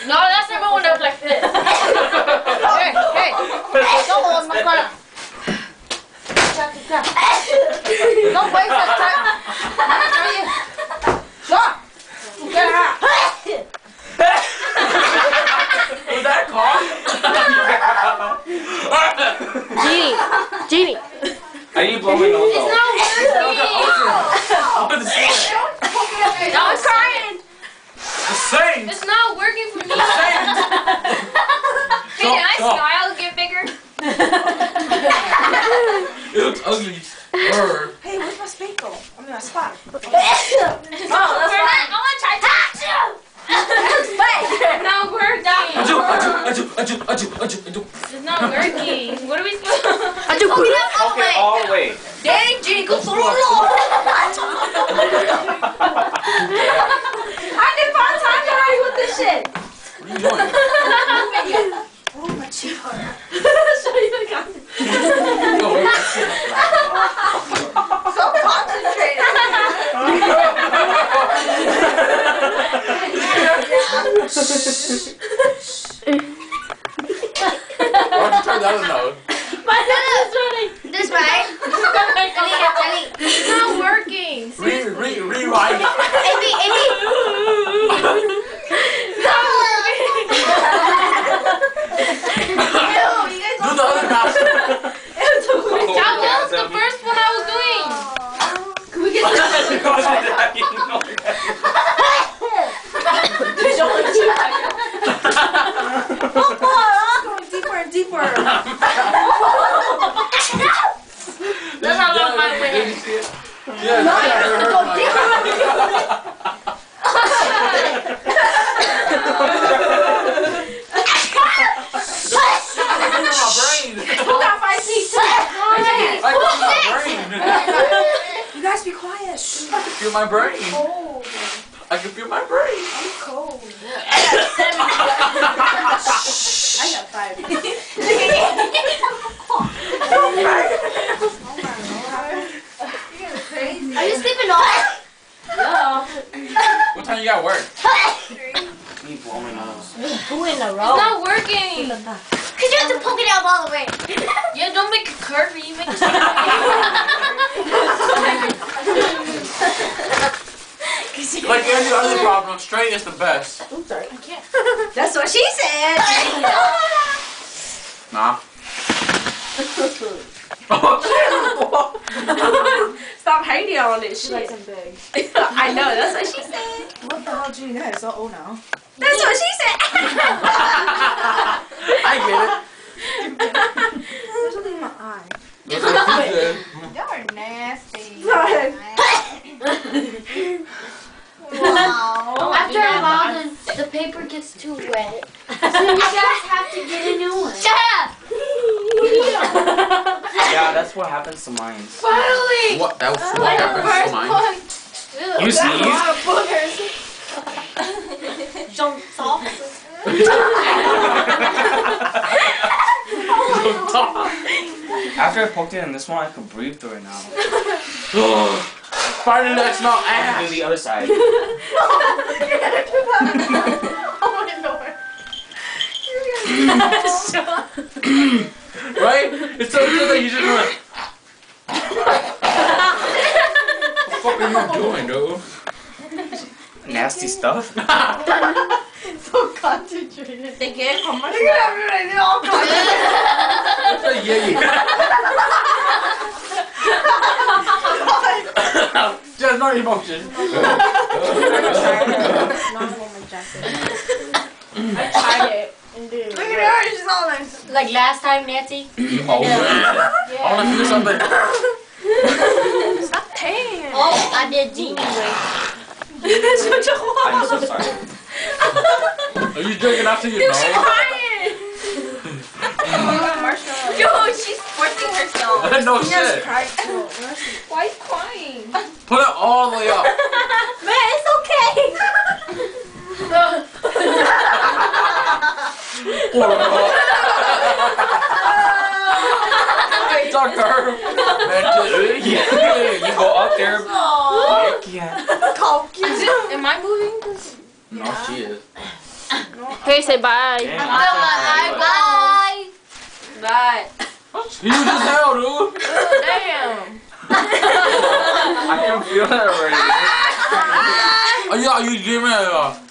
No, that's never one that was like this. Hey, hey. Don't hold my gun. Don't waste that time. Stop. Get out. Was that a car? Genie. I need to blow my nose It's out. not working. No, I'm crying. The same. It's not working for me. The same. Hey, can I smile, get bigger? It looks ugly. Brr. Hey, where's my spankle? I mean, my spot. Oh, that's fine. I want to try to. It's not working. It's not working. What are we supposed to do? Okay, all the way. Dang, Genie, go slow. I did 5 times already with this shit. What are you doing? Oh, my cheek hurt. Show you the content. No, wait. So concentrated. Why'd you turn the other nose? My nose is running. This way. It's not working. Rewrite. Amy. Do the other mouth. That was the first one I was doing. Can we get this? Going deeper and deeper. That's how long mine went in. Yeah, Go deeper. my brain. Who got 5 teeth? My brain. You guys be quiet. I can feel my brain. Cold. I can feel my brain. I'm cold. I got 5. Crazy. Are you sleeping on? No. What time you got work? 3. Me blow my nose. 2 in a row. It's not working. Cause you have to poke it out all the way. Yeah, don't make it curvy. Make it Like any other problem, straight is the best. I'm sorry. I can't. That's what she said. Nah. Stop hating on this shit. Like some big. I know, that's what she said. What the hell, Genie? That is so old now. That's what she said. I get There's something in my eye. it. That's what she said. Y'all are nasty. Wow. After a while, the paper gets too wet. So you guys have to get a new one. Shut up! Yeah, that's what happens to mine. Finally! What? That was what Like the happened first to mine. one. You sneeze? Don't stop. After I poked it in this one, I could breathe through it now. Find the next not I can ass. do the other side. Oh my lord. Right? It's so good that you just went. What the fuck are you doing, dude? Nasty stuff. So concentrated. They get how much? Just no emotion. I tried it. And dude. Look at her, she's all like. Like last time, Nancy. Oh, man. I want to do something. Stop paying. Oh, I did Genie way. I'm so sorry. Are you drinking after you She's know? crying. Yo, she's forcing herself. No shit. Why are you crying? Put it all the way up. Man, it's okay. Sucker. Yeah, you go up there. Yeah. Am I moving? No, she is. Okay, say bye. Damn, Bye. Bye. That's huge as hell, dude. Damn. I can feel it already. Oh, yeah, you give me a